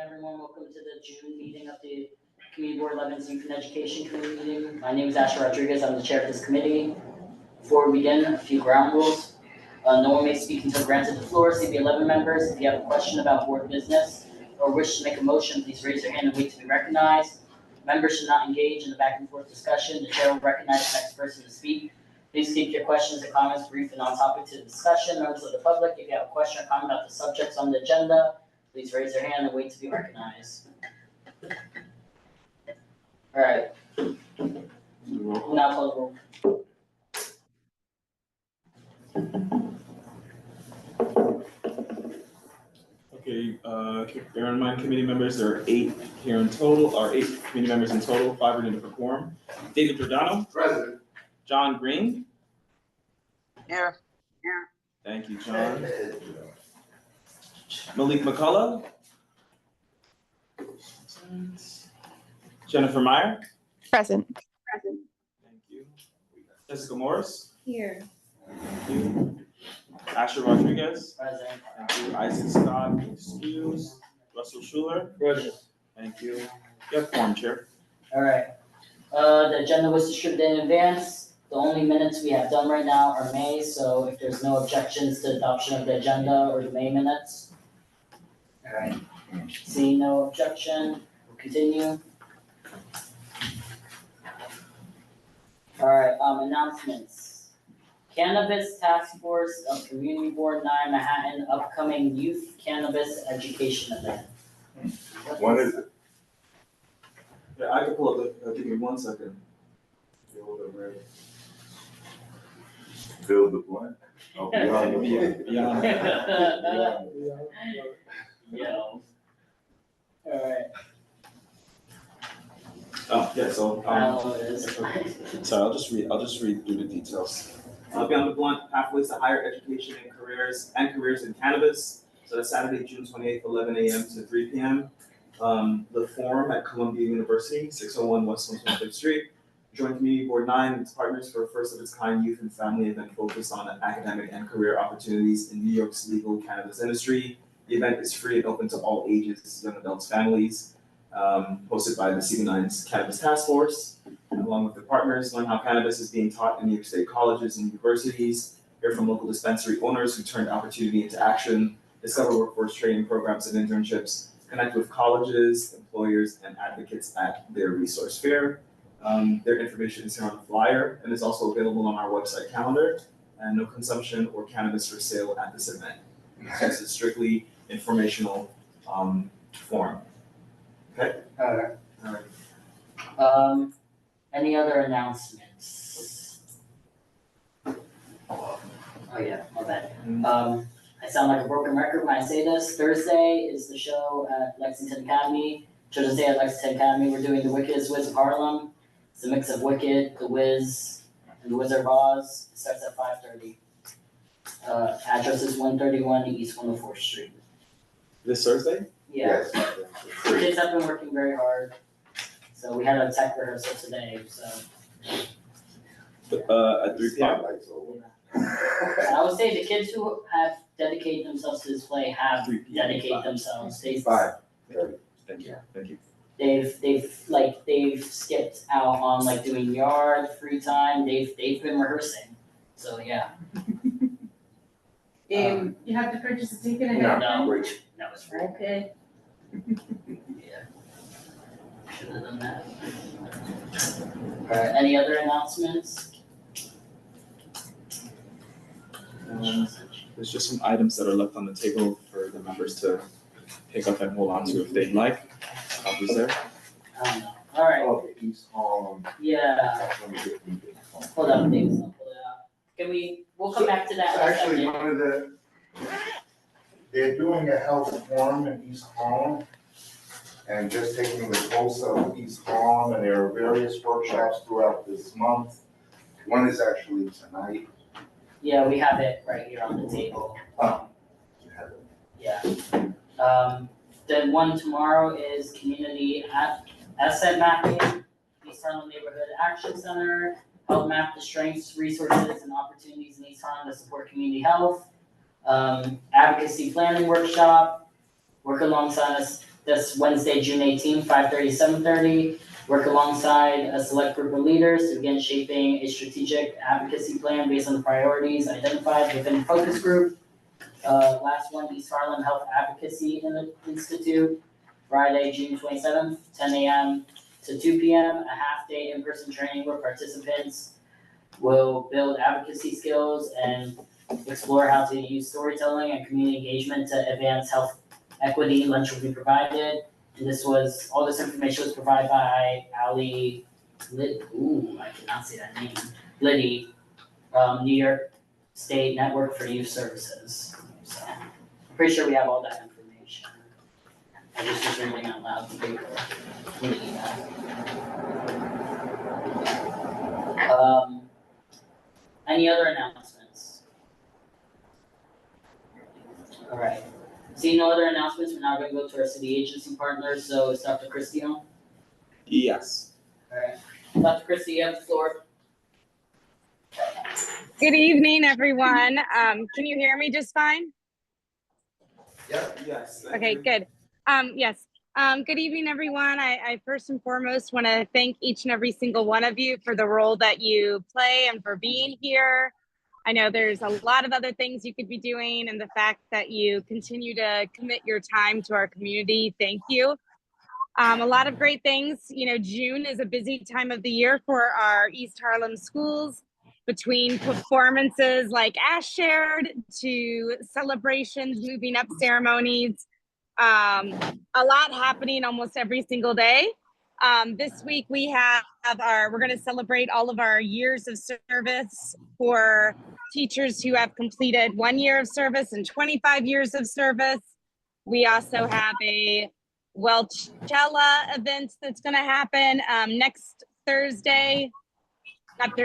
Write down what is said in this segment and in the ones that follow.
everyone. Welcome to the June meeting of the Community Board 11's Youth and Education Committee meeting. My name is Asher Rodriguez. I'm the chair of this committee. Before we begin, a few ground rules. No one may speak until granted the floor. CB11 members, if you have a question about board business or wish to make a motion, please raise your hand and wait to be recognized. Members should not engage in the back and forth discussion. The chair will recognize the next person to speak. Please keep your questions and comments brief and on topic to the discussion. Members of the public, if you have a question or comment about the subjects on the agenda, please raise your hand and wait to be recognized. All right. Now call the roll. Okay, bear in mind, committee members, there are 8 here in total, or 8 committee members in total, 5 are needed for quorum. David Giordano. Present. John Green. Here. Thank you, John. Malik McCullough. Jennifer Meyer. Present. Thank you. Jessica Morris. Here. Thank you. Asher Rodriguez. Present. Thank you. Isaac Scott, excuse. Russell Schuler. Present. Thank you. You have quorum, Chair. All right. The agenda was distributed in advance. The only minutes we have done right now are May, so if there's no objections to adoption of the agenda or the May minutes. All right. Seeing no objection, we'll continue. All right, announcements. Cannabis Task Force of Community Board 9 Manhattan upcoming youth cannabis education event. When is it? Yeah, I can pull up give me 1 second. Hold up, right. Fill the blank. Oh, beyond. Yo. All right. Oh, yeah, so, It is. sorry, I'll just read through the details. Beyond the Blunt, Pathways to Higher Education and Careers in Cannabis. So that's Saturday, June 28th, 11 a.m. to 3 p.m. The Forum at Columbia University, 601 West 125th Street. Join Community Board 9 and its partners for a first of its kind youth and family event focused on academic and career opportunities in New York's legal cannabis industry. The event is free and open to all ages, young adults, families. Hosted by the CB9's Cannabis Task Force, along with the partners, learn how cannabis is being taught in New York State colleges and universities, hear from local dispensary owners who turned opportunity into action, discover workforce training programs and internships, connect with colleges, employers, and advocates at their resource fair. Their information is here on the flyer and is also available on our website calendar, and no consumption or cannabis for sale at this event. This is strictly informational forum. Okay. All right. Any other announcements? Oh yeah, my bad. I sound like a broken record when I say this. Thursday is the show at Lexington Academy. Children's Day at Lexington Academy. We're doing The Wicked's Wiz of Harlem. It's a mix of Wicked, The Wiz, and The Wizard of Oz. It starts at 5:30. Address is 131 East 104th Street. This Thursday? Yeah. Yes. The kids have been working very hard. So we had a tech rehearsal today, so. At 3 p.m. Spotlight's over. I would say the kids who have dedicated themselves to this play have 3 p.m. dedicated themselves. They, 5:30. Thank you. Thank you. they've skipped out on like doing yard, free time. They've been rehearsing. So yeah. You have to purchase a ticket ahead of No, time? no, it's free. Okay. Yeah. Should have done that. Alright, any other announcements? There's just some items that are left on the table for the members to pick up and hold on to if they'd like. Copies there. I don't know. Alright, Oh, the East Harlem. yeah, Let me get you. hold up, things, I'll pull it out. We'll come back to that in a Actually, second. one of they're doing a health forum in East Harlem and just taking the pulse of East Harlem, and there are various workshops throughout this month. One is actually tonight. Yeah, we have it right here on the table. Yeah. The one tomorrow is community asset mapping, East Harlem Neighborhood Action Center, help map the strengths, resources, and opportunities in East Harlem to support community health. Advocacy planning workshop, work alongside us That's Wednesday, June 18th, 5:30 to 7:30. Work alongside a select group of leaders to begin shaping a strategic advocacy plan based on the priorities identified within the focus group. Last one, East Harlem Health Advocacy Institute, Friday, June 27th, 10 a.m. to 2 p.m. A half-day in-person training where participants will build advocacy skills and explore how to use storytelling and community engagement to advance health equity. Lunch will be provided. And all this information was provided by Ali I cannot say that name. Liddy, New York State Network for Youth Services. So, I'm pretty sure we have all that information. I just was reading out loud the paper. in the email. Any other announcements? All right. Seeing no other announcements, we're now going to go to our city agency partners. So it's Dr. Christie on. Yes. All right. Dr. Christie, you have the floor. Good evening, everyone. Can you hear me just fine? Yep. Yes. thank Okay, you. good. Yes. Good evening, everyone. I first and foremost want to thank each and every single one of you for the role that you play and for being here. I know there's a lot of other things you could be doing, and the fact that you continue to commit your time to our community, thank you. A lot of great things. You know, June is a busy time of the year for our East Harlem schools, between performances like Ash shared to celebrations, moving up ceremonies. A lot happening almost every single day. This week we have we're going to celebrate all of our years of service for teachers who have completed 1 year of service and 25 years of service. We also have a Welchella event that's going to happen next Tuesday. But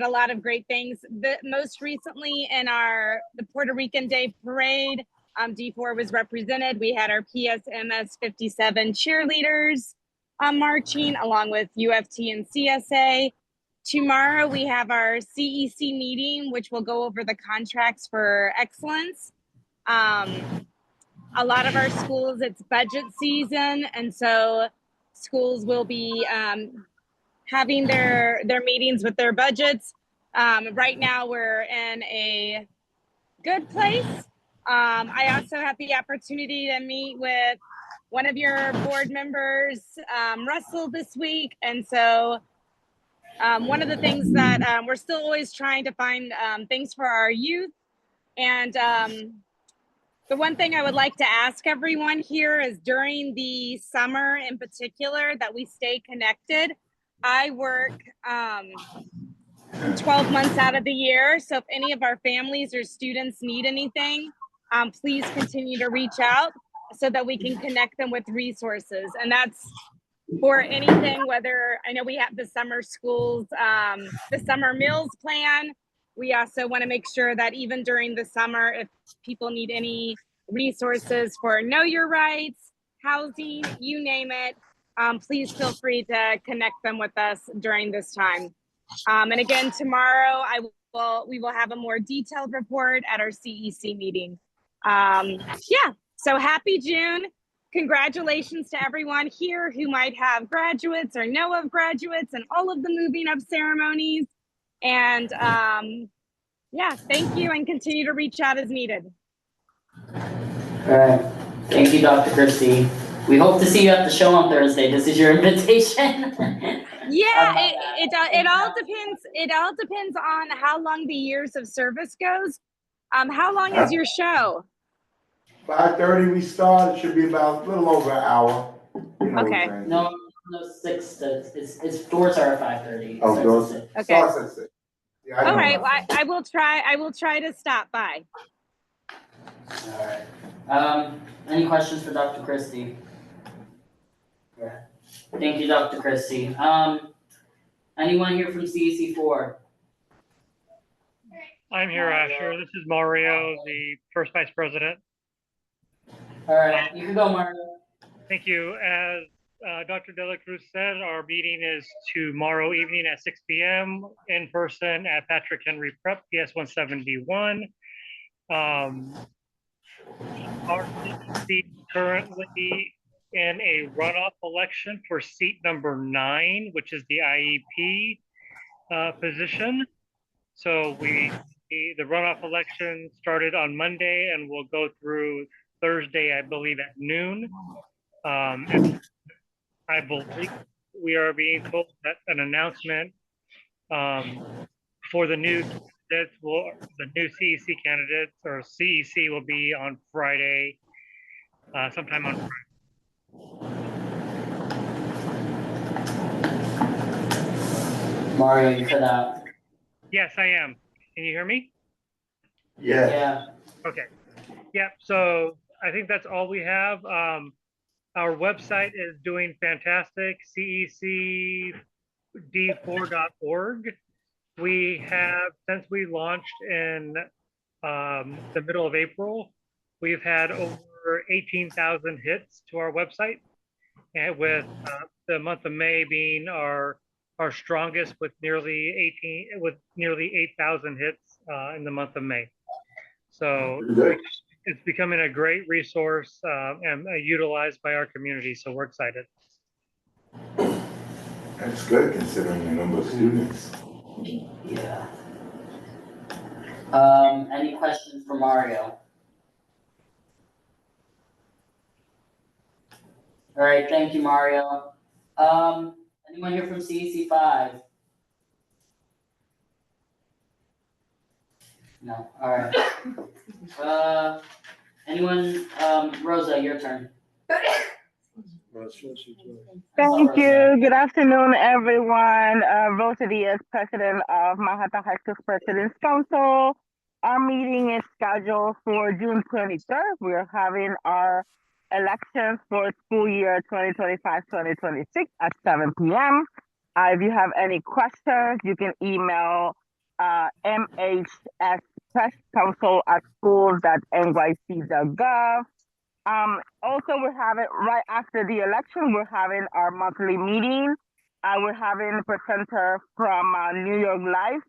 a lot of great things. Most recently in the Puerto Rican Day Parade, D4 was represented. We had our PSMS 57 cheerleaders marching along with UFT and CSA. Tomorrow we have our CEC meeting, which will go over the contracts for excellence. A lot of our schools, it's budget season, and so schools will be having their meetings with their budgets. Right now we're in a good place. I also had the opportunity to meet with one of your board members, Russell, this week. And so one of the things that we're still always trying to find things for our youth. And the one thing I would like to ask everyone here is during the summer in particular that we stay connected. I work 12 months out of the year. So if any of our families or students need anything, please continue to reach out so that we can connect them with resources. And that's for anything, whether I know we have the summer schools, the summer meals plan. We also want to make sure that even during the summer, if people need any resources for Know Your Rights, housing, you name it, please feel free to connect them with us during this time. And again, tomorrow we will have a more detailed report at our CEC meeting. Yeah, so happy June. Congratulations to everyone here who might have graduates or know of graduates and all of the moving up ceremonies. And yeah, thank you, and continue to reach out as needed. All right. Thank you, Dr. Christie. We hope to see you at the show on Thursday. This is your invitation. Yeah, it all depends. It all depends on how long the years of service goes. How long is your show? 5:30 we start, it should be about a little over an hour. You know, Okay. No, 6 to, it's doors are at 5:30. Oh, doors. Okay. Starts at 6. Yeah, I know All right. about Well, I will try to stop by. All right. Any questions for Dr. Christie? Yeah. Thank you, Dr. Christie. Anyone here from CEC4? I'm here, Asher. This is Mario, the first vice president. All right, you can go, Mario. Thank you. As Dr. De La Cruz said, our meeting is tomorrow evening at 6 p.m. in person at Patrick Henry Prep, PS 171. Our CEC currently in a runoff election for seat number 9, which is the IEP position. So the runoff election started on Monday and will go through Thursday, I believe, at noon. And I believe we are being told that an announcement for the new CEC candidates or CEC will be on Friday, sometime on Friday. Mario, you cut out. Yes, I am. Can you hear me? Yeah. Yeah. Okay. Yep. So I think that's all we have. Our website is doing fantastic. CECD4.org. We have, since we launched in the middle of April, we've had over 18,000 hits to our website, and with the month of May being our strongest with nearly 8,000 hits in the month of May. So Good. it's becoming a great resource and utilized by our community. So we're excited. That's good considering the number of students. Yeah. Any questions for Mario? All right, thank you, Mario. Anyone here from CEC 5? No, all right. Anyone, Rosa, your turn. Thank you. Good afternoon, everyone. Rosa Diaz, president of Manhattan High School President's Council. Our meeting is scheduled for June 23rd. We're having our elections for school year 2025-2026 at 7 p.m. If you have any questions, you can email mhspresscouncil@schools.nyc.gov. Also, we're having, right after the election, we're having our monthly meeting. We're having a presenter from New York Life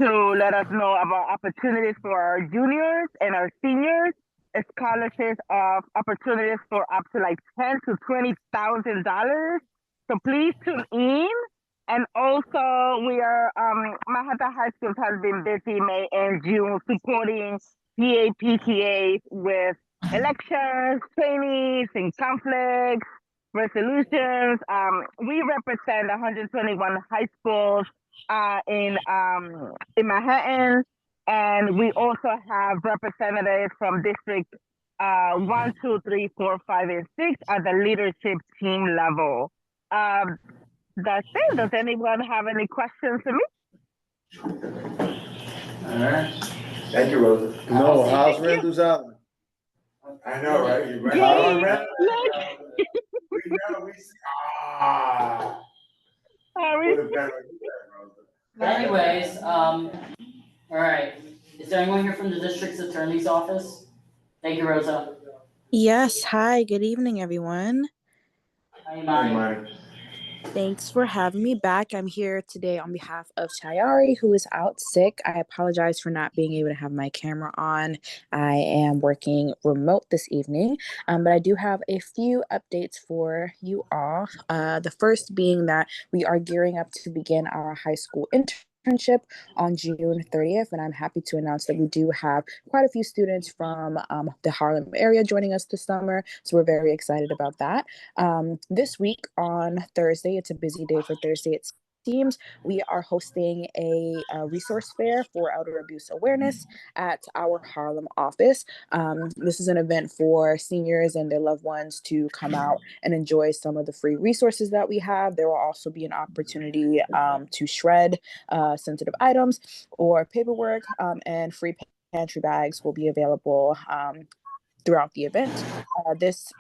to let us know about opportunities for our juniors and our seniors, scholarships of opportunities for up to like $10,000 to $20,000. So please tune in. And also, we are Manhattan High School has been busy May and June supporting PAPTAs with elections, trainings, and conflicts, resolutions. We represent 121 high schools in Manhattan, and we also have representatives from District 1, 2, 3, 4, 5, and 6 at the leadership team level. That's it. Does anyone have any questions for me? All right. Thank you, Rosa. No, how's Thank you. Randall's Island? I know, right? You're right. Yay! We know, we see. Ah. Sorry. Would have been like that, Rosa. But anyways, all right. Is there anyone here from the district's attorney's office? Thank you, Rosa. Yes, hi, good evening, everyone. Hi, Hey, Imani. Mike. Thanks for having me back. I'm here today on behalf of Chayari, who is out sick. I apologize for not being able to have my camera on. I am working remote this evening, but I do have a few updates for you all. The first being that we are gearing up to begin our high school internship on June 30th, and I'm happy to announce that we do have quite a few students from the Harlem area joining us this summer, so we're very excited about that. This week on Thursday, it's a busy day for Thursday, it seems. We are hosting a resource fair for elder abuse awareness at our Harlem office. This is an event for seniors and their loved ones to come out and enjoy some of the free resources that we have. There will also be an opportunity to shred sensitive items or paperwork, and free pantry bags will be available throughout the event. This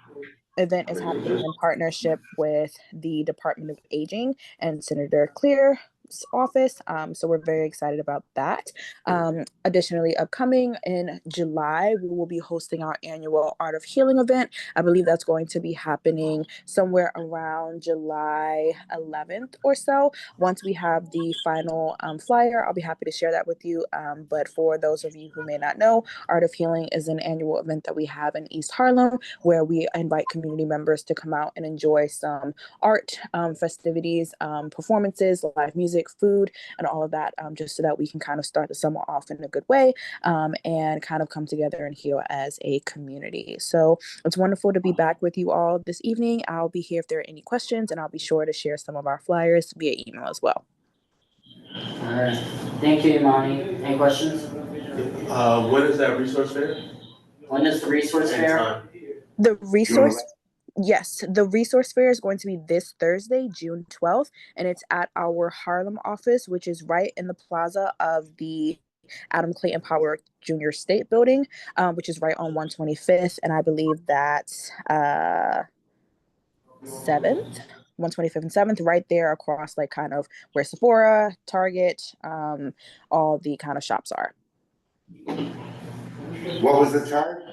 event is happening in partnership with the Department of Aging and Senator Clear office. So we're very excited about that. Additionally, upcoming in July, we will be hosting our annual Art of Healing event. I believe that's going to be happening somewhere around July 11th or so. Once we have the final flyer, I'll be happy to share that with you. But for those of you who may not know, Art of Healing is an annual event that we have in East Harlem where we invite community members to come out and enjoy some art, festivities, performances, live music, food, and all of that, just so that we can kind of start the summer off in a good way, and kind of come together and heal as a community. So it's wonderful to be back with you all this evening. I'll be here if there are any questions, and I'll be sure to share some of our flyers via email as well. All right. Thank you, Imani. Any questions? When is that resource fair? When is the resource And fair? time? The resource, yes, the resource fair is going to be this Thursday, June 12th, and it's at our Harlem office, which is right in the plaza of the Adam Clayton Power Junior State Building, which is right on 125th, and I believe that's 7th, 125th and 7th, right there across like kind of where Sephora, Target, all the kind of shops are. What was the charge?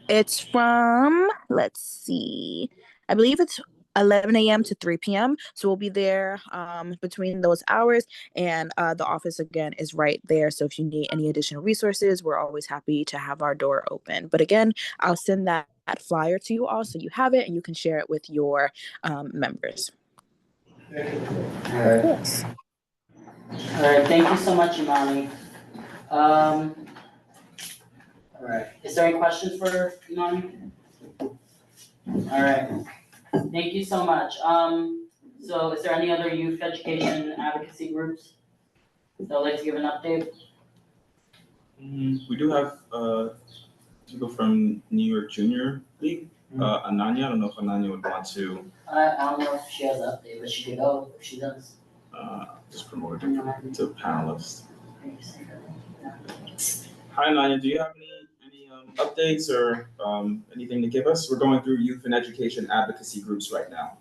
It's from, let's see, I believe it's 11 a.m. to 3 p.m. So we'll be there between those hours. And the office, again, is right there. So if you need any additional resources, we're always happy to have our door open. But again, I'll send that flyer to you all so you have it and you can share it with your members. All right. All right. Thank you so much, Imani. All right. Is there any questions for Imani? All right. Thank you so much. So is there any other youth education advocacy groups that would like to give an update? We do have people from New York Junior League. Ananya, I don't know if Ananya would want to I don't know if she has an update, but she could go if she does. just promote it to panelists. Hi Ananya, do you have any updates or anything to give us? We're going through youth and education advocacy groups right now.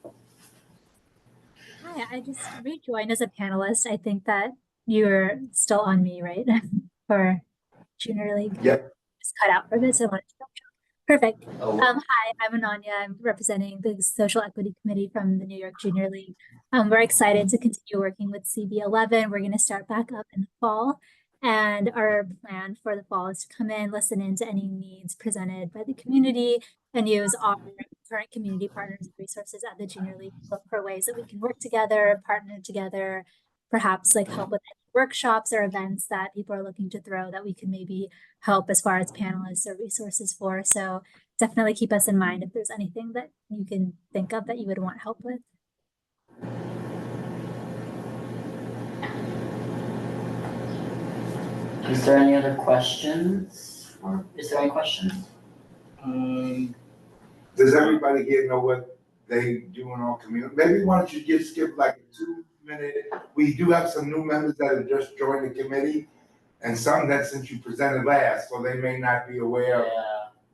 Hi, I just rejoined as a panelist. I think that you're still on me, right? For Junior League. Yep. Just cut out for a bit, so I wanted to double check. Perfect. Hi, I'm Ananya. I'm representing the Social Equity Committee from the New York Junior League. We're excited to continue working with CB11. We're going to start back up in the fall. And our plan for the fall is to come in, listen in to any needs presented by the community, and use our current community partners and resources at the Junior League, look for ways that we can work together, partner together, perhaps like help with any workshops or events that people are looking to throw that we can maybe help as far as panelists or resources for. So definitely keep us in mind if there's anything that you can think of that you would want help with. Is there any other questions? Or is there any questions? Does everybody here know what they do in our community? Maybe why don't you just give like a 2-minute, we do have some new members that have just joined the committee and some that since you presented last, so they may not be aware of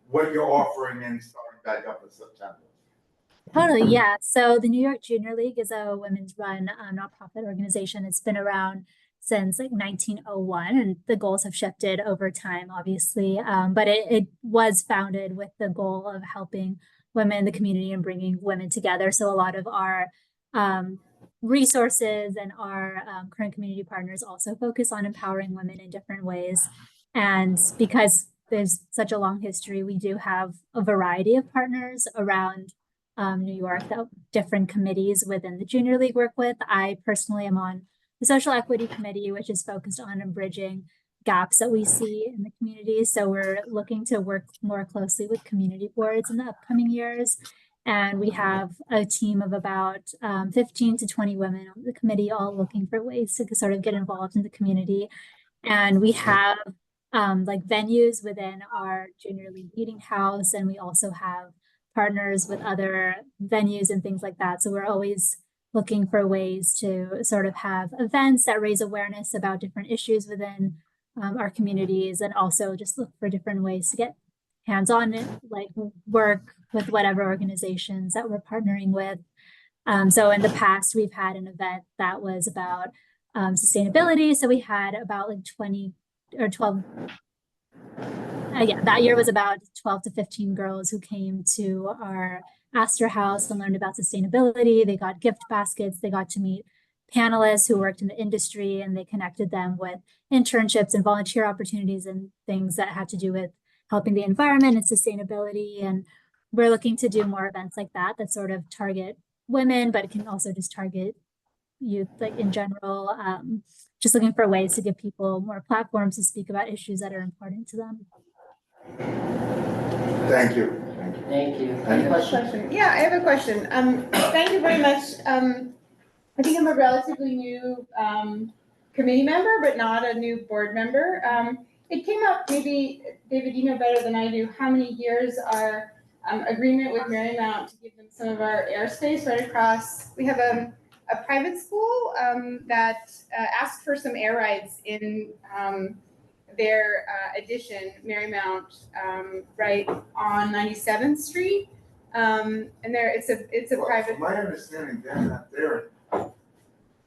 what you're offering and starting back up in September. Totally, yeah. So the New York Junior League is a women's run nonprofit organization. It's been around since like 1901, and the goals have shifted over time, obviously. But it was founded with the goal of helping women in the community and bringing women together. So a lot of our resources and our current community partners also focus on empowering women in different ways. And because there's such a long history, we do have a variety of partners around New York that different committees within the Junior League work with. I personally am on the Social Equity Committee, which is focused on bridging gaps that we see in the community. So we're looking to work more closely with community boards in the upcoming years. And we have a team of about 15 to 20 women on the committee, all looking for ways to sort of get involved in the community. And we have like venues within our Junior League meeting house, and we also have partners with other venues and things like that. So we're always looking for ways to sort of have events that raise awareness about different issues within our communities, and also just look for different ways to get hands-on, like work with whatever organizations that we're partnering with. So in the past, we've had an event that was about sustainability. So we had about like 20 or 12. Yeah, that year was about 12 to 15 girls who came to our Astor House and learned about sustainability. They got gift baskets. They got to meet panelists who worked in the industry, and they connected them with internships and volunteer opportunities and things that had to do with helping the environment and sustainability. And we're looking to do more events like that that sort of target women, but it can also just target youth, like in general. Just looking for ways to give people more platforms to speak about issues that are important to them. Thank you. Thank you. Any questions? Yeah, I have a question. Thank you very much. I think I'm a relatively new committee member, but not a new board member. It came up, maybe, David, you know better than I do, how many years our agreement with Marymount to give them some of our airspace right across. We have a private school that asked for some air rights in their addition, Marymount, right on 97th Street. And there, it's a private. From my understanding, they're not there.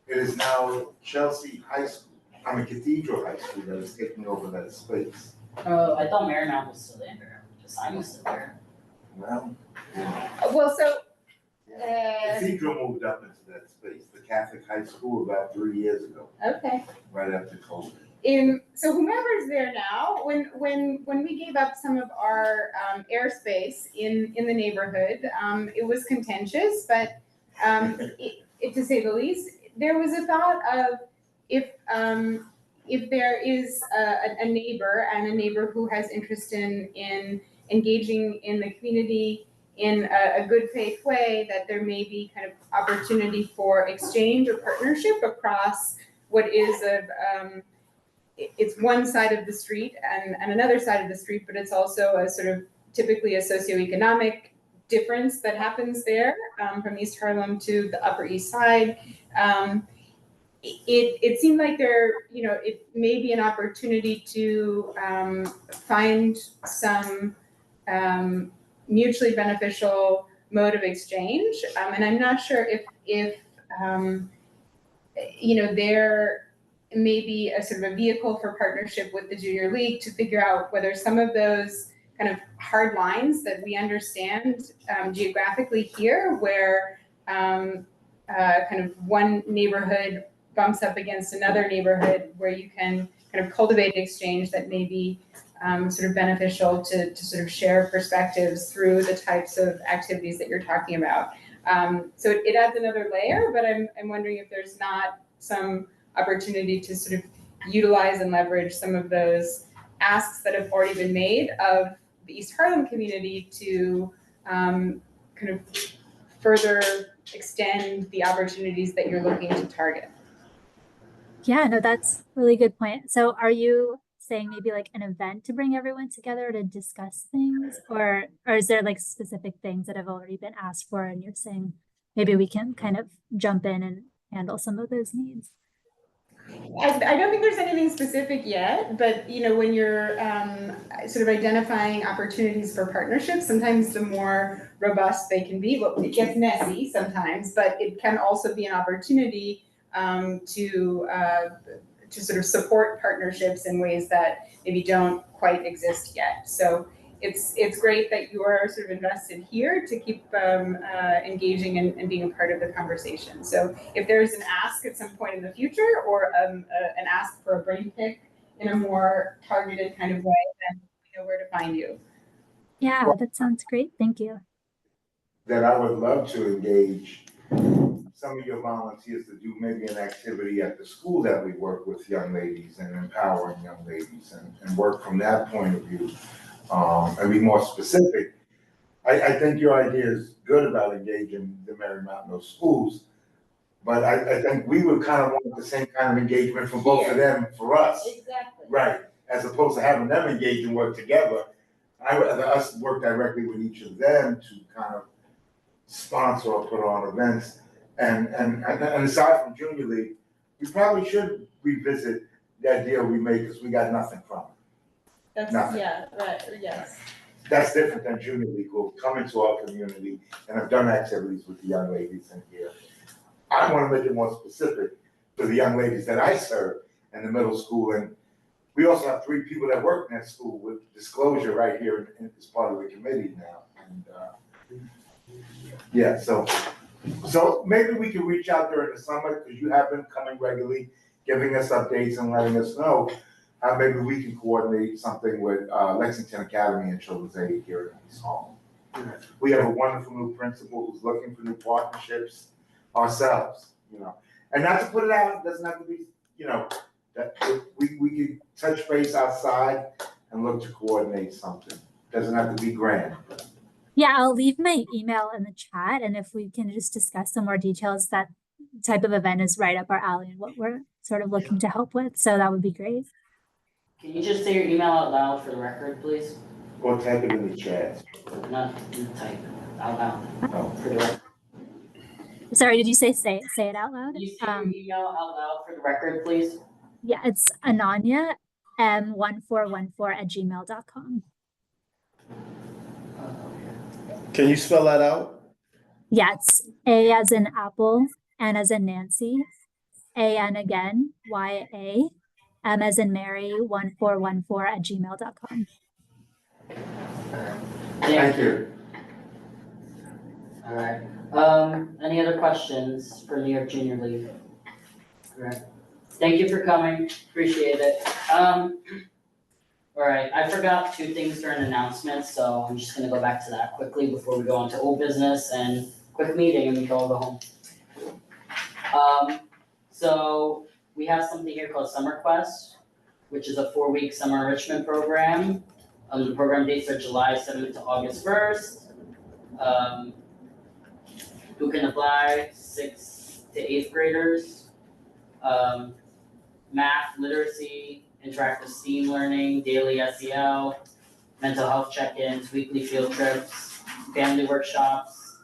It is now Chelsea High School, Cathedral High School that is taking over that space. Oh, I thought Marymount was still there. The sign was still there. Well, Well, so. Cathedral moved up into that space, the Catholic High School, about 3 years ago, Okay. right after COVID. So whomever's there now, when we gave up some of our airspace in the neighborhood, it was contentious, but to say the least, there was a thought of if there is a neighbor and a neighbor who has interest in engaging in the community in a good faith way, that there may be kind of opportunity for exchange or partnership across what is it's one side of the street and another side of the street, but it's also a sort of typically a socioeconomic difference that happens there, from East Harlem to the Upper East Side. It seemed like there, it may be an opportunity to find some mutually beneficial mode of exchange. And I'm not sure if there may be a sort of a vehicle for partnership with the Junior League to figure out whether some of those kind of hard lines that we understand geographically here, where kind of one neighborhood bumps up against another neighborhood, where you can kind of cultivate an exchange that may be sort of beneficial to sort of share perspectives through the types of activities that you're talking about. So it adds another layer, but I'm wondering if there's not some opportunity to sort of utilize and leverage some of those asks that have already been made of the East Harlem community to kind of further extend the opportunities that you're looking to target. Yeah, no, that's a really good point. So are you saying maybe like an event to bring everyone together to discuss things, or is there like specific things that have already been asked for and you're saying maybe we can kind of jump in and handle some of those needs? I don't think there's anything specific yet, but when you're sort of identifying opportunities for partnerships, sometimes the more robust they can be, well, it gets messy sometimes, but it can also be an opportunity to sort of support partnerships in ways that maybe don't quite exist yet. So it's great that you are sort of invested here to keep engaging and being a part of the conversation. So if there's an ask at some point in the future, or an ask for a brain pick in a more targeted kind of way, then we know where to find you. Yeah, that sounds great. Thank you. That I would love to engage some of your volunteers to do maybe an activity at the school that we work with young ladies and empowering young ladies, and work from that point of view. And be more specific. I think your idea is good about engaging the Marymount those schools, but I think we would kind of want the same kind of engagement from both of them for us. Exactly. Right, as opposed to having them engage and work together. I'd rather us work directly with each of them to kind of sponsor or put on events. And aside from Junior League, we probably should revisit that deal we made, because we got nothing from it. That's Nothing. Yeah, right, yes. That's different than Junior League, who come into our community and have done activities with the young ladies in here. I want to make it more specific. for the young ladies that I serve in the middle school. And we also have 3 people that work in that school with disclosure right here as part of the committee now. And, yeah, so maybe we can reach out during the summer, because you have been coming regularly, giving us updates and letting us know how maybe we can coordinate something with Lexington Academy and Children's Aid here in East Hall. We have a wonderful new principal who's looking for new partnerships ourselves, you know. And not to put it out, it doesn't have to be, you know, that we can touch base outside and look to coordinate something. Doesn't have to be grand. Yeah, I'll leave my email in the chat, and if we can just discuss some more details, that type of event is right up our alley and what we're sort of looking to help with. So that would be great. Can you just say your email out loud for the record, please? Or type it in the chat. Not type out loud. Oh. For the record. Sorry, did you say it out loud? Can you say your email out loud for the record, please? Yeah, it's Ananya M1414@gmail.com. Can you spell that out? Yeah, it's A as in apple, N as in Nancy, A-N again, Y-A, M as in Mary, 1414@gmail.com. Thank you. All right. Any other questions for New York Junior League? All right. Thank you for coming. Appreciate it. All right. I forgot 2 things during announcements, so I'm just gonna go back to that quickly before we go on to old business and quick meeting, and we can all go home. So we have something here called Summer Quest, which is a 4-week summer enrichment program. The program dates are July 7th to August 1st. Who can apply? 6th to 8th graders. Math, literacy, interactive STEAM learning, daily SEL, mental health check-ins, weekly field trips, family workshops,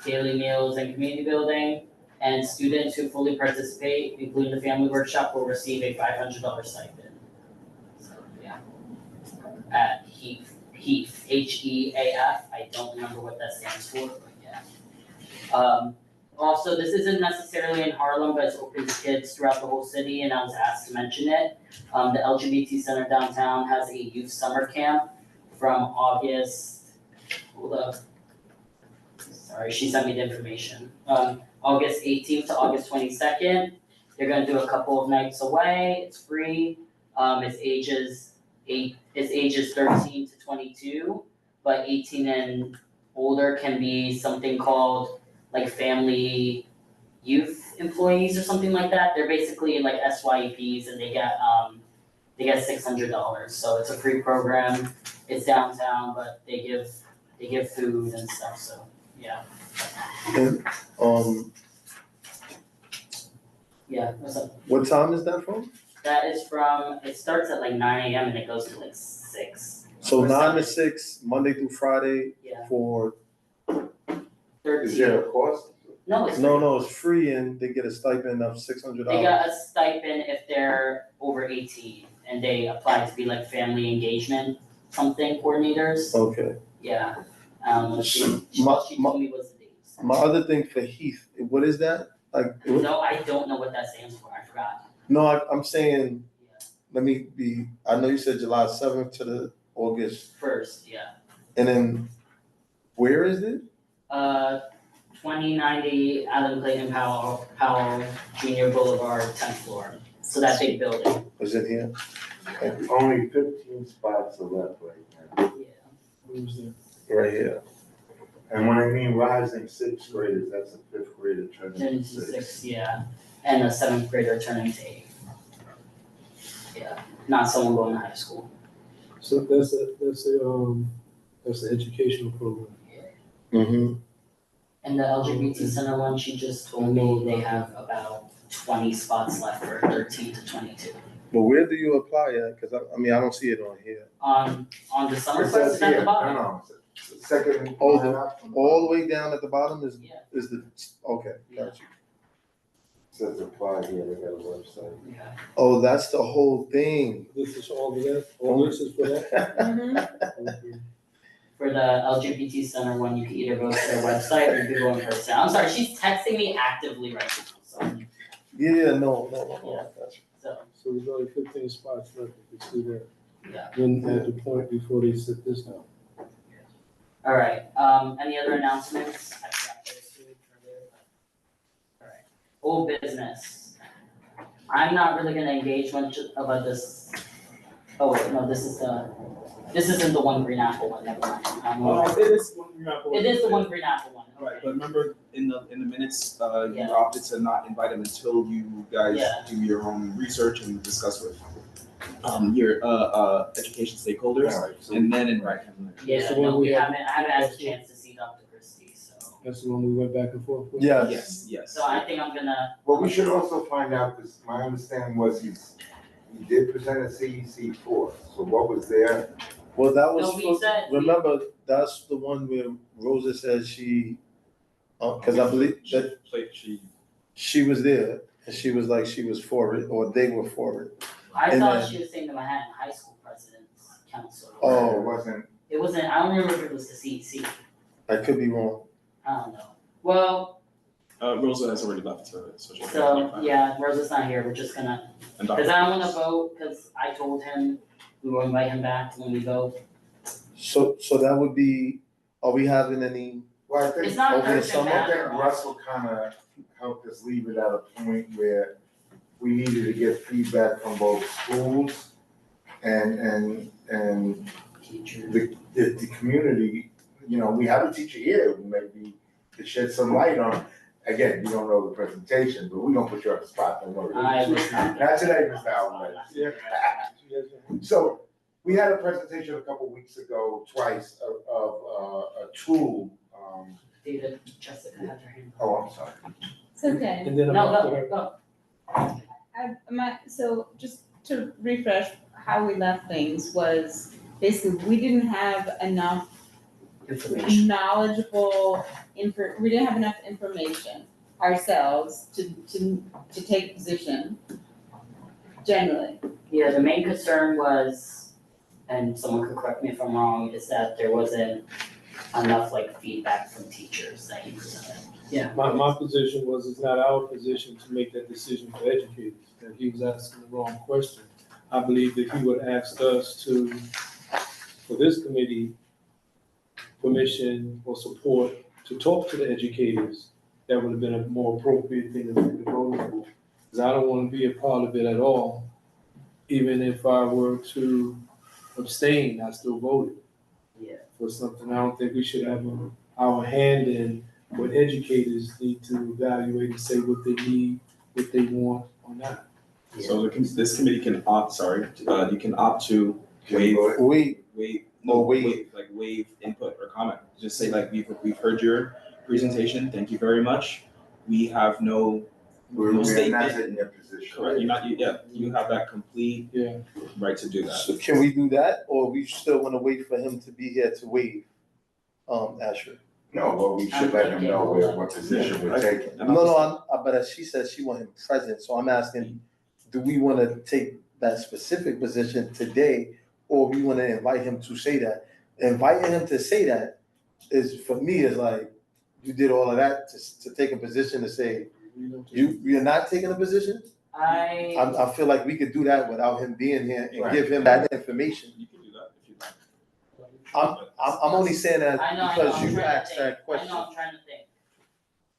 daily meals and community building. And students who fully participate, including the family workshop, will receive a $500 stipend. So, yeah. At HEAF, H-E-A-F. I don't remember what that stands for, but yeah. Also, this isn't necessarily in Harlem, but it's open to kids throughout the whole city, and I was asked to mention it. The LGBT Center downtown has a youth summer camp from August, hold up. Sorry, she sent me the information. August 18th to August 22nd. They're gonna do a couple of nights away. It's free. It's ages 13 to 22, but 18 and older can be something called like family youth employees or something like that. They're basically like SYEPs, and they get $600. So it's a free program. It's downtown, but they give food and stuff. So yeah. And, Yeah. What's up? what time is that from? That is from. It starts at like 9 a.m. and it goes to like 6. So Or 9 to 7. 6, Monday through Friday Yeah. for, 13. Is there a cost? No, it's free. no, it's free and they get a stipend of $600. They got a stipend if they're over 18 and they apply to be like family engagement something coordinators. Okay. Yeah. She told me what's the dates. My other thing for Heath, what is that? Like, No, I don't know what that stands for. I forgot. no, I'm saying, I know you said July 7th to the August, 1st, yeah. and then where is it? 2090 Adam Clayton Powell Junior Boulevard, 10th floor. So that big building. Is it here? Only 15 spots are left right now. Yeah. Right here. And when I mean rising 6th graders, that's a 5th grader turning Turning to to 6. 6, yeah. And a 7th grader turning to 8. Yeah, not someone going to high school. So that's the educational program. Mm-hmm. And the LGBT Center one, she just told me they have about 20 spots left for 13 to 22. But where do you apply at? Because I don't see it on here. On the summer It quest, says it's at the here, bottom. no, second. Oh, line up from the All the bottom. way down at the bottom is Yeah. okay, got you. Says apply here, they got a website. Yeah. Oh, that's the whole thing. This is all of that, all this is for that? Okay. For the LGBT Center one, you can either go to their website or you can go in person. I'm sorry, she's texting me actively right now, so. Yeah, no. Yeah. So, So there's only 15 spots left, if you see that. yeah. Then at the point before they sit this down. All right, any other announcements? I forgot those two earlier, but- All right, old business. I'm not really gonna engage much about this. Oh wait, no, this isn't the one green apple one, never mind. It is one green apple. It is the one green apple one, Right, okay. but remember in the minutes, you Yeah. opted to not invite him until you guys Yeah. do your own research and discuss with your education stakeholders, and then invite him. Yeah, So when no, we I have- haven't had a chance to see Dr. Christie, so. That's the one we went back and forth with? Yes. Yes. So I think I'm gonna, Well, we should also find out, because my understanding was he did present a CEC for us, so what was there? Well, that was, No, we said- remember, that's the one where Rosa said she, cause I believe that she was there, and she was like, she was for it, or they were for it. I And thought then- she was saying the Manhattan High School President's Council. Oh. It wasn't, It wasn't, I don't remember if it was the CEC, I could be wrong. I don't know. Well, Rosa has already left, so she'll. so, yeah, Rosa's not here, we're just gonna, And cause Dr. I don't wanna vote, cause I told him we will invite him back when we vote. So that would be, are we having any, well, I think. It's not over the urgent summer, I matter. think Russell kind of helped us leave it at a point where we needed to get feedback from both schools and the community. You know, we have a teacher here who maybe could shed some light on, again, you don't know the presentation, but we're gonna put you on the spot, don't worry. I was not. Not today, Mr. Allen. Yeah. So, we had a presentation a couple weeks ago, twice, of a tool, David, Jessica had her hand. oh, I'm sorry. It's okay. And then No, about go. So just to refresh, how we left things was basically, we didn't have enough Information. knowledgeable we didn't have enough information ourselves to take a position generally. Yeah, the main concern was, and someone could correct me if I'm wrong, is that there wasn't enough like feedback from teachers that he presented. Yeah. My position was, it's not our position to make that decision for educators, that he was asking the wrong question. I believe that he would ask us to, for this committee, permission or support to talk to the educators. That would have been a more appropriate thing that we could vote for. Because I don't want to be a part of it at all. Even if I were to abstain, I still voted. Yeah. For something, I don't think we should have our hand in what educators need to evaluate and say what they need, what they want or not. So this committee can opt, you can opt to waive input or comment. Just say like, we've heard your presentation, thank you very much. We have no We're statement. not in your position. Correct, you have that complete right to do that. So can we do that, or we still wanna wait for him to be here to waive, Asher? No, well, we should let him know what position we're taking. No, but she said she want him present, so I'm asking, do we wanna take that specific position today, or we wanna invite him to say that? Inviting him to say that is, for me, is like, you did all of that to take a position to say, you're not taking a position? I feel like we could do that without him being here and give him that information. You can do that if you like. I'm only saying that I know, because I'm you trying to asked think. that question. I know, I'm trying to think.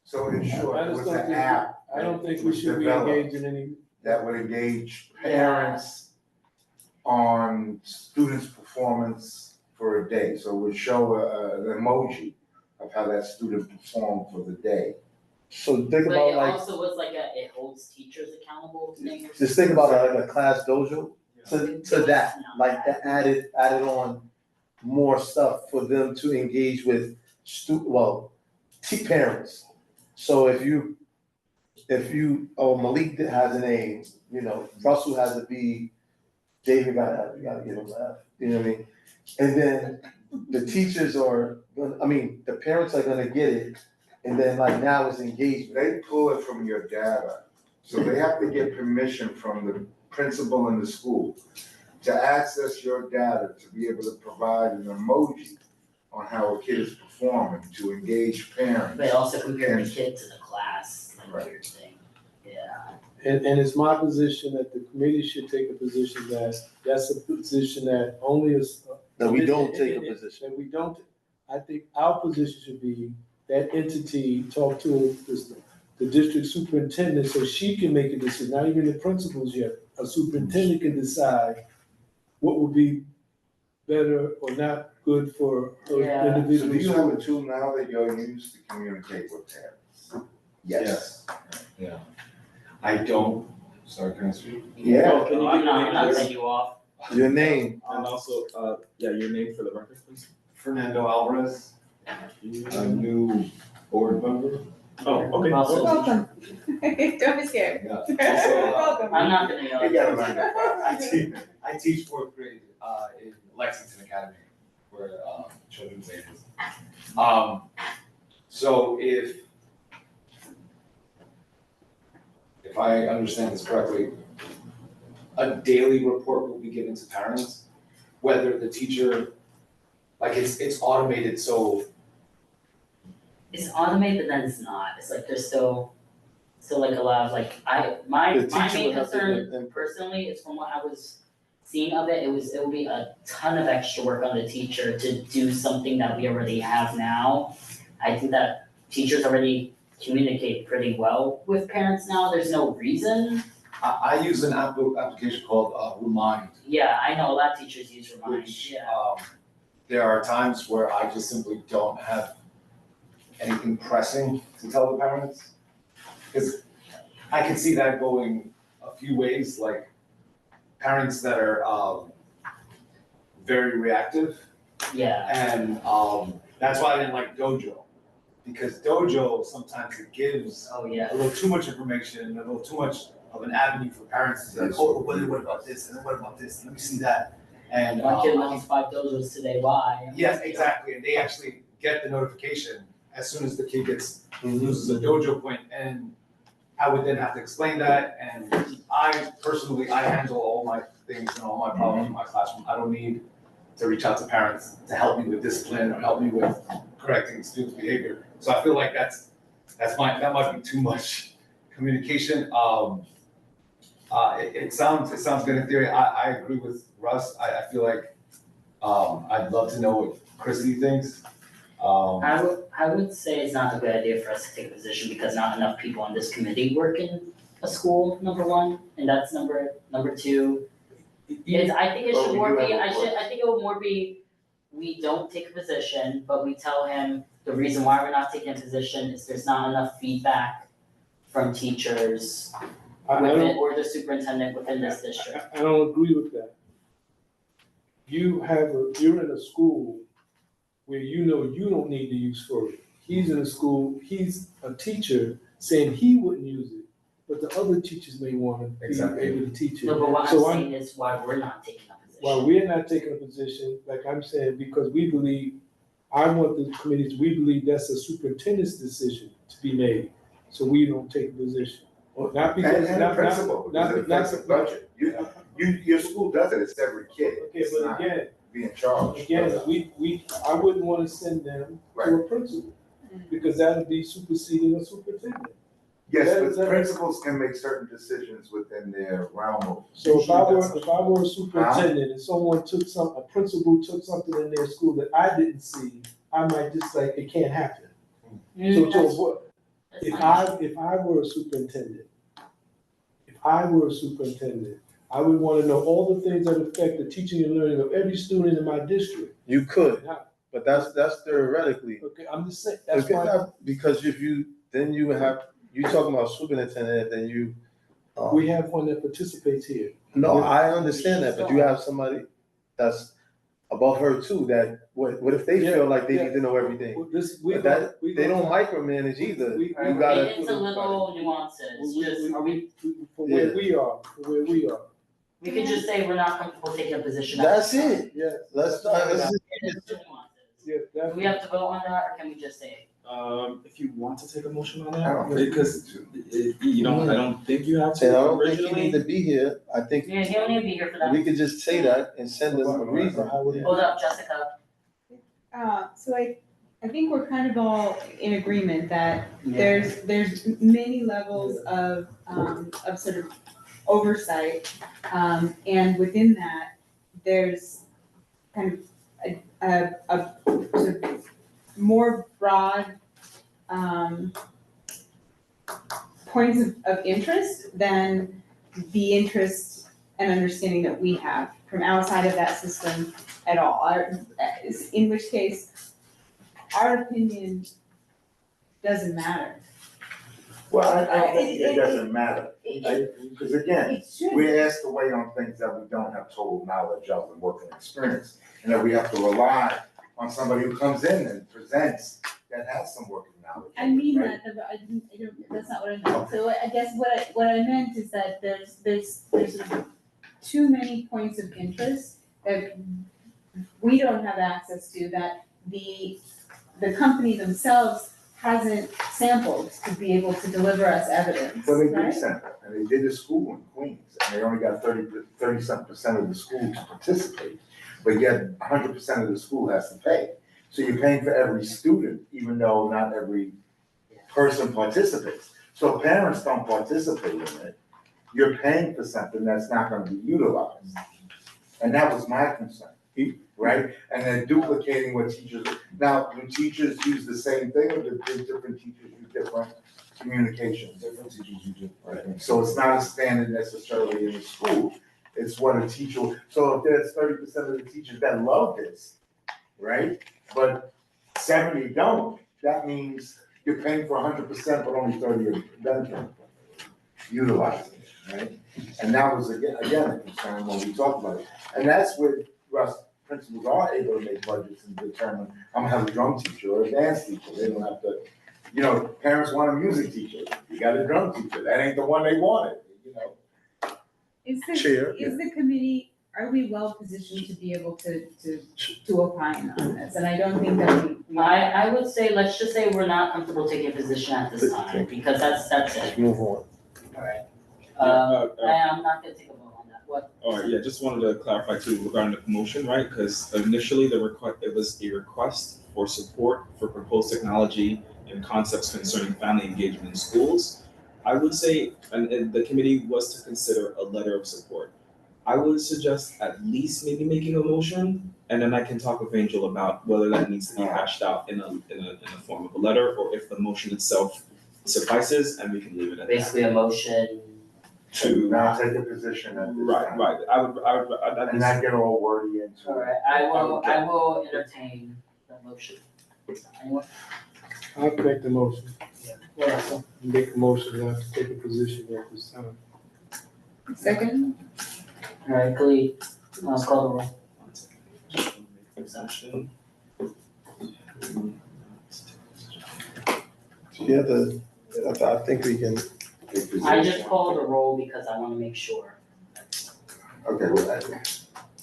So in short, I it just was don't an think- app. I don't think we was should be developed engaged in any. That would engage parents on students' performance for a day. So it would show an emoji of how that student performed for the day. So think But about it like, also was like it holds teachers accountable thing or just think about like a class dojo to that, like that added on more stuff for them to engage with parents. So if you, Malik has an A, Russell has a B, David you gotta give him an F, you know what I mean? And then the teachers the parents are gonna get it, and then like now it's engagement. They pull it from your data. So they have to get permission from the principal in the school to access your data, to be able to provide an emoji on how a kid is performing, to engage parents. But also compare the kid to the class, like Right. weird thing. Yeah. And it's my position that the committee should take a position that, that's a position that only is. That we don't take a position. That we don't, I think our position should be that entity talk to the district superintendent so she can make a decision, not even the principals yet. A superintendent can decide what would be better or not good for her Yeah. So individual. do you have a student. tool now that you'll use to communicate with parents? Yes. Yeah. I don't, sorry, can I speak? Yeah. Oh, can you I'm give your not, name, I'm not please? cutting you off. Your name, And also, yeah, your name for the record, please. Fernando Alvarez, a new board member. Oh, okay. Also- Welcome. Don't be scared. Yeah. Also, Welcome. I'm not gonna yell. You gotta learn that. I teach fourth grade in Lexington Academy for children's ages. So if I understand this correctly, a daily report will be given to parents, whether the teacher, like it's automated, so It's automated, but then it's not. It's like there's still like a lot of like, my The teacher main would have to concern get- personally is from what I was seeing of it, it would be a ton of extra work on the teacher to do something that we already have now. I think that teachers already communicate pretty well with parents now. There's no reason. I use an application called Remind, Yeah, I know a lot of teachers use Remind, which, yeah. there are times where I just simply don't have anything pressing to tell the parents. Because I can see that going a few ways, like parents that are very reactive. Yeah, And that's why I didn't like Dojo. Because Dojo, sometimes it gives oh yeah. a little too much information, a little too much of an avenue for parents to say, oh, what about this, and what about this, let me see that. And My kid lost 5 dojos today, why? yes, exactly, and they actually get the notification as soon as the kid loses a dojo point, and I would then have to explain that, and I personally, I handle all my things and all my problems in my classroom. I don't need to reach out to parents to help me with discipline or help me with correcting students' behavior. So I feel like that might be too much communication. It sounds good in theory. I agree with Russ. I feel like I'd love to know what Chrissy thinks. I would say it's not a good idea for us to take a position because not enough people on this committee work in a school, number one, and that's number two. I think it should more be, I think it would more be, we don't take a position, but we tell him the reason why we're not taking a position is there's not enough feedback from teachers within, or the superintendent within this district. I don't agree with that. You're in a school where you know you don't need to use Furry. He's in a school, he's a teacher saying he wouldn't use it, but the other teachers may want to be able to teach it. No, but what I'm So saying is why we're not taking a position. While we're not taking a position, like I'm saying, because we believe, I want the committees, we believe that's a superintendent's decision to be made, so we don't take a position. Or not because, And the principal, because it affects the budget. Your school does it, it's every kid. Okay, It's but not again, being charged. again, I wouldn't want to send them to a principal, because that would be superseding a superintendent. Yes, but principals can make certain decisions within their realm of. So if I were a superintendent and someone a principal took something in their school that I didn't see, I might just like, it can't happen. So what, if I were a superintendent, I would want to know all the things that affect the teaching and learning of every student in my district. you could, but that's theoretically. Okay, I'm just saying, that's Okay, why. because you talking about superintendent, then you. We have one that participates here. No, I understand that, but you have somebody that's above her too, that, what if they feel like they need to know everything? But they don't micromanage either. You gotta. It's a little nuances, just, are we, From where we are, we could just say we're not comfortable taking a position. That's it. Yeah. Let's It's the nuances. Yeah, Do we have to vote on that, or can we just say it? If you want to take a motion on I don't that, think because I don't think you have And I to don't think you originally. need to be here. I think Yeah, he don't need to be here for that. we could just say that and send them a reason. Hold up, Jessica. So I think we're kind of all in agreement that Yeah. there's many levels of sort of oversight. And within that, there's kind of a sort of more broad, points of interest than the interest and understanding that we have from outside of that system at all. In which case, our opinion doesn't matter. Well, I don't think it doesn't matter, because again, It should. we're asked to weigh on things that we don't have total knowledge of and working experience, and that we have to rely on somebody who comes in and presents that has some working knowledge. I mean right? that, but I don't, that's not what I meant. So I guess what I meant is that there's Too many points of interest that we don't have access to, that the company themselves hasn't sampled to be able to deliver us evidence, But they right? did sample, and they did a school in Queens, and they only got 30-something% of the school to participate. But yet 100% of the school has to pay. So you're paying for every student, even though not every person participates. So if parents don't participate in it, you're paying for something that's not gonna be utilized. And that was my concern, right? And then duplicating what teachers, now, do teachers use the same thing, or do different teachers use different communications? Different teachers use different. Right. So it's not a standard necessarily in the school, it's what a teacher, so if there's 30% of the teachers that love this, right? But 70 don't, that means you're paying for 100%, but only 30 of them utilizing it, right? And that was again a concern when we talked about it. And that's where principals are able to make budgets and determine, I'm gonna have a drum teacher or a dance teacher. They don't have to, parents want a music teacher. You got a drum teacher. That ain't the one they wanted, Is Chair, the committee, are we well positioned to be able to opine on this? And I don't think that we. I would say, let's just say we're not comfortable taking a position at this time, because that's it. Move on. Alright. Yeah, I'm not gonna take a vote on that, what? All right, yeah, just wanted to clarify too regarding the promotion, right? Because initially it was a request for support for proposed technology and concepts concerning family engagement in schools. I would say, and the committee was to consider a letter of support. I would suggest at least maybe making a motion, and then I can talk with Angel about whether that needs to be hashed out in the form of a letter, or if the motion itself suffices and we can leave it at that. Basically a motion To not take a position at this time. right, I'd And not get all wordy into it. Alright, I will entertain the motion. Anyone? I'll make the motion, Yeah. make a motion not to take a position at this time. Second? Alright, Khalid, call the roll. Exemption. Yeah, I think we can, I just called the roll because I wanna make sure Okay, well,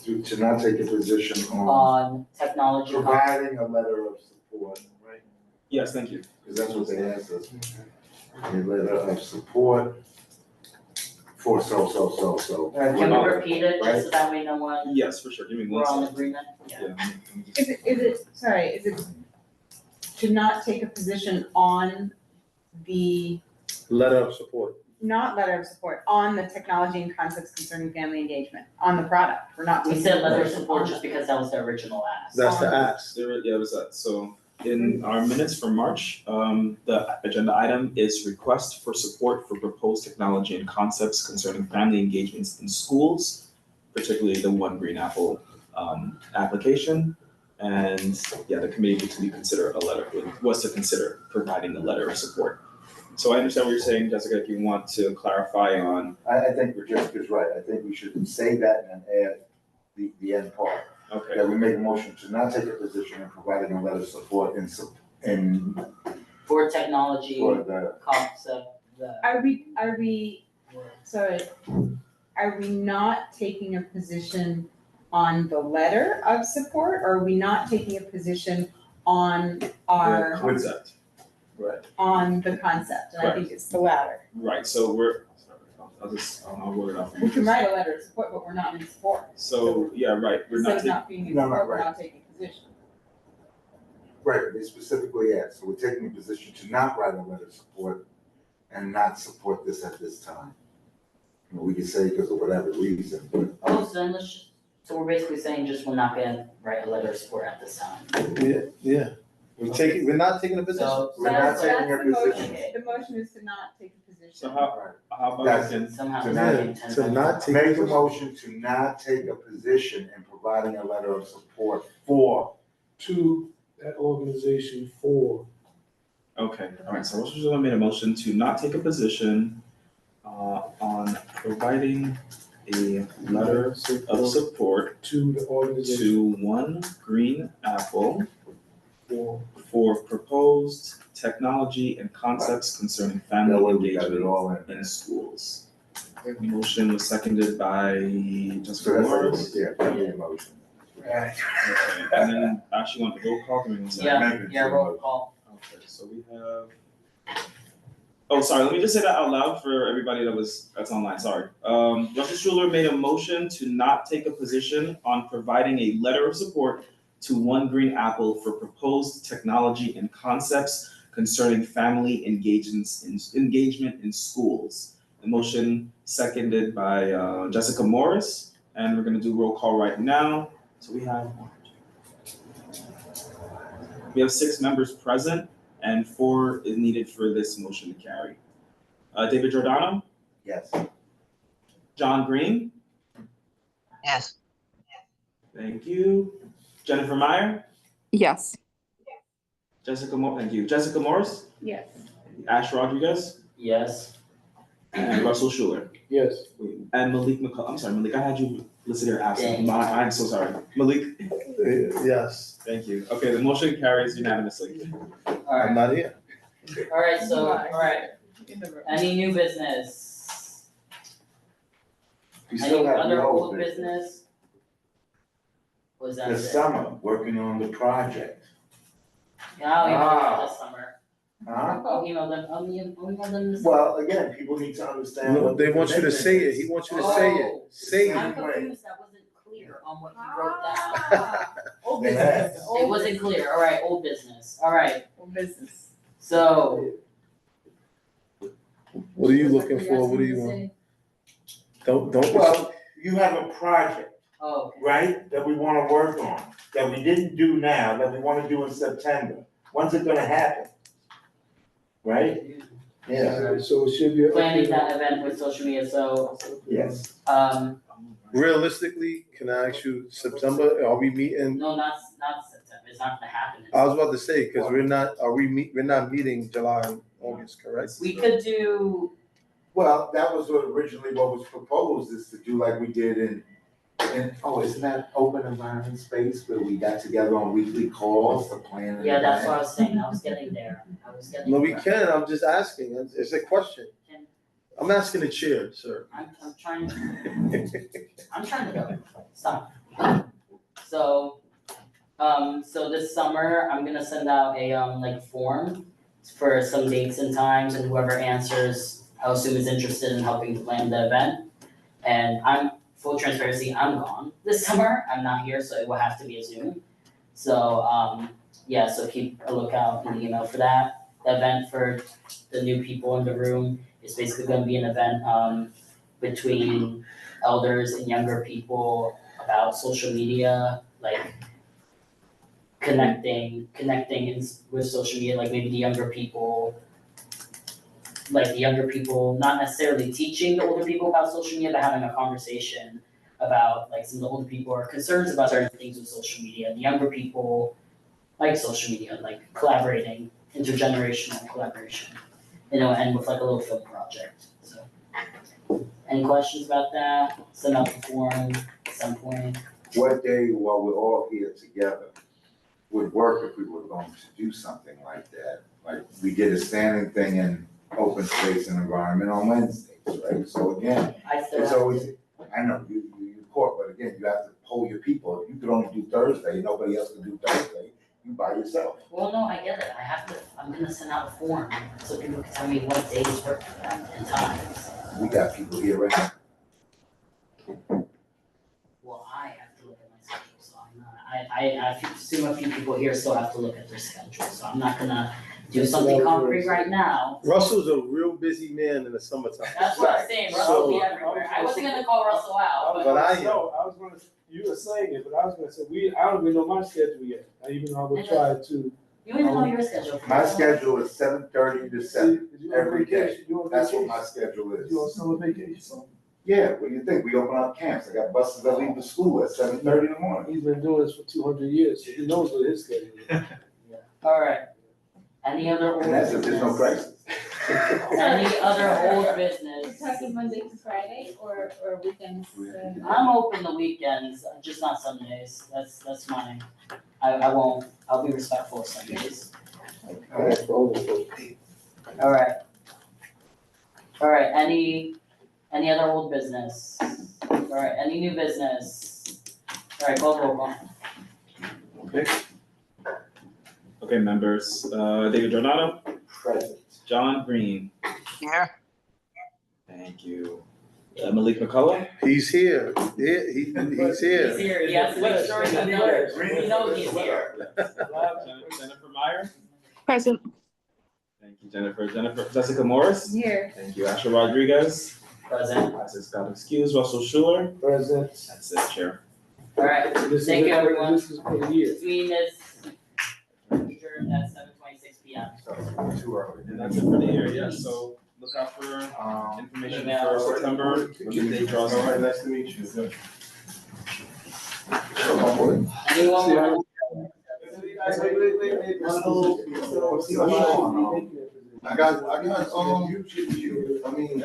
to not take a position on on technology. providing a letter of support, right? Yes, thank you. Because that's what they asked us. A letter of support for so. Alright, can we repeat it, just so that way no one, Yes, for sure, give me we're one all in second. agreement? Yeah. Yeah, let me just- Is it to not take a position on the, letter of support. not letter of support, on the technology and concepts concerning family engagement, on the product? We're not. We taking said a letter of position support on just the- because that was the original ask. That's the ask. It was that, so in our minutes from March, the agenda item is request for support for proposed technology and concepts concerning family engagements in schools, particularly the One Green Apple application. And yeah, the committee was to consider providing a letter of support. So I understand what you're saying, Jessica, if you want to clarify on, I think Jessica's right. I think we should say that and then add the end part. okay, That we make a motion to not take a position in providing a letter of support in For technology, for the, concept, the. Are we, sorry, are we not taking a position on the letter of support, or are we not taking a position on our, concept. right. on the concept? And I think it's the latter. Right, so I'll word it out for you. We can write a letter of support, but we're not in support. So, yeah, right, we're Instead not of taking, not being in No, support, we're right. not taking a position. Right, they specifically asked, so we're taking a position to not write a letter of support and not support this at this time. You know, we could say because of whatever reason, but Oh, so then so we're basically saying just we're not gonna write a letter of support at this time. Yeah. We're not taking a position. So we're not That's taking a the motion. position. The motion is to not take a position. So how about That's- we can, somehow To it's not- not intent. to not take. Make a motion to not take a position in providing a letter of support for. To that organization for. okay, all right, so Rosh Hashanah made a motion to not take a position on providing a letter of support To the organization to One Green Apple for. for proposed technology and concepts concerning That family way we got it engagement all in there. in schools. Motion was seconded by So Jessica that's Morris. yeah, that's the motion. Okay, and then actually want the roll call, give me one second. Yeah, roll call. Okay, so we have. Oh, sorry, let me just say that out loud for everybody that's online, sorry. Justice Schuler made a motion to not take a position on providing a letter of support to One Green Apple for proposed technology and concepts concerning family engagement in schools. The motion seconded by Jessica Morris, and we're gonna do roll call right now. So we have 6 members present, and 4 is needed for this motion to carry. David Giordano, Yes. John Green, Yes. thank you. Jennifer Meyer, Yes. thank you. Jessica Morris, Yes. Ash Rodriguez, Yes. and Russell Schuler. Yes. And Malik McCall, I'm sorry, Malik, I had you listed here absent. Dang. I'm so sorry. Malik, Yes, thank you. Okay, the motion carries unanimously. I'm Alright, not here. Any new business? We Any still have other the old old business? Was that This it? summer, working on the project. Yeah, I'll email them this summer. Huh? I'll email them this. Well, again, people need to understand. No, what they the want you to commitment say it, is. he wants you to say it, Oh. say it. I'm confused, that wasn't clear on what you wrote down. Old Yeah. business. It wasn't clear, alright, old business, alright, Old business. so, What are you looking for, what do you want? Don't. Well, you have a project, oh, okay. right, that we wanna work on, that we didn't do now, that we wanna do in September. When's it gonna happen? Right? Yeah. So it should be. Planning that event with social media, so, Yes. Realistically, can I ask you, September, are we meeting? no, not September, it's not gonna happen. I was about to say, cause we're not meeting July and August, correct? We could do, Well, that was originally what was proposed, is to do like we did in, isn't that open environment space where we got together on weekly calls to plan an yeah, that's what I event? was saying, I was getting there, No, we there. can, I'm just asking, it's a question. Can- I'm asking the chair, sir. I'm trying to go, stop. So, so this summer, I'm gonna send out a, like form for some dates and times, and whoever answers, I assume is interested in helping plan the event. And full transparency, I'm gone this summer, I'm not here, so it will have to be a Zoom. So, yeah, so keep a lookout in the email for that. The event for the new people in the room is basically gonna be an event, between elders and younger people about social media, like connecting with social media, like maybe the younger people, not necessarily teaching the older people about social media, but having a conversation about like some of the older people are concerns about certain things with social media. The younger people like social media, like collaborating, intergenerational collaboration, and with like a little film project, so. Any questions about that? Send out the form at some point. What day while we're all here together would work if we were going to do something like that? Like, we did a standing thing in open space and environment on Wednesdays, right? So again, I still it's have always, to, I know, you court, but again, you have to poll your people. If you could only do Thursday, nobody else can do Thursday, you by yourself. well, no, I get it, I'm gonna send out a form, so people can tell me what days work for them and times. We got people here right now. Well, I have to look at my schedule, so I assume a few people here still have to look at their schedule, so I'm not gonna do something concrete right now. Russell's a real busy man in the summertime. That's what I'm saying, Russell will be everywhere. I wasn't gonna call Russell out, But I am. No, I was gonna, you were saying it, but I was gonna say, I don't even know my schedule yet. I even know I will try to. You don't even know your schedule. My schedule is 7:30 to 7 You on every day. vacation? You on That's what vacation? my schedule is. You on summer vacation? Yeah, what do you think? We open up camps. I got buses that leave the school at 7:30 in the morning. He's been doing this for 200 years, so he knows what his schedule is. Alright. Any other old And that's if there's no business? crisis. Any other old We're business? talking Monday to Friday or weekends? I'm open the weekends, just not Sundays. That's mine. I'll be respectful of Sundays. Alright. Alright, any other old business? Alright, any new business? Alright, call the roll call. Okay, members, David Jornado, Present. John Green, Here. thank you. Malik McCullough, He's here. He's He's here. here, he has to make sure he knows he's here. Jennifer Meyer, Present. thank you, Jennifer. Jessica Morris, Here. thank you. Asher Rodriguez, Present. Isaac Scott excused. Russell Schuler, Present. that's it, Chair. Alright, This is thank you it for- everyone. This is for the year. This meeting is adjourned at 7:26 p.m. Too early. And that's it for the year, yeah, so look out for information for September, when the date draws All right, on. nice to meet you. Anyone See, want I got, I mean,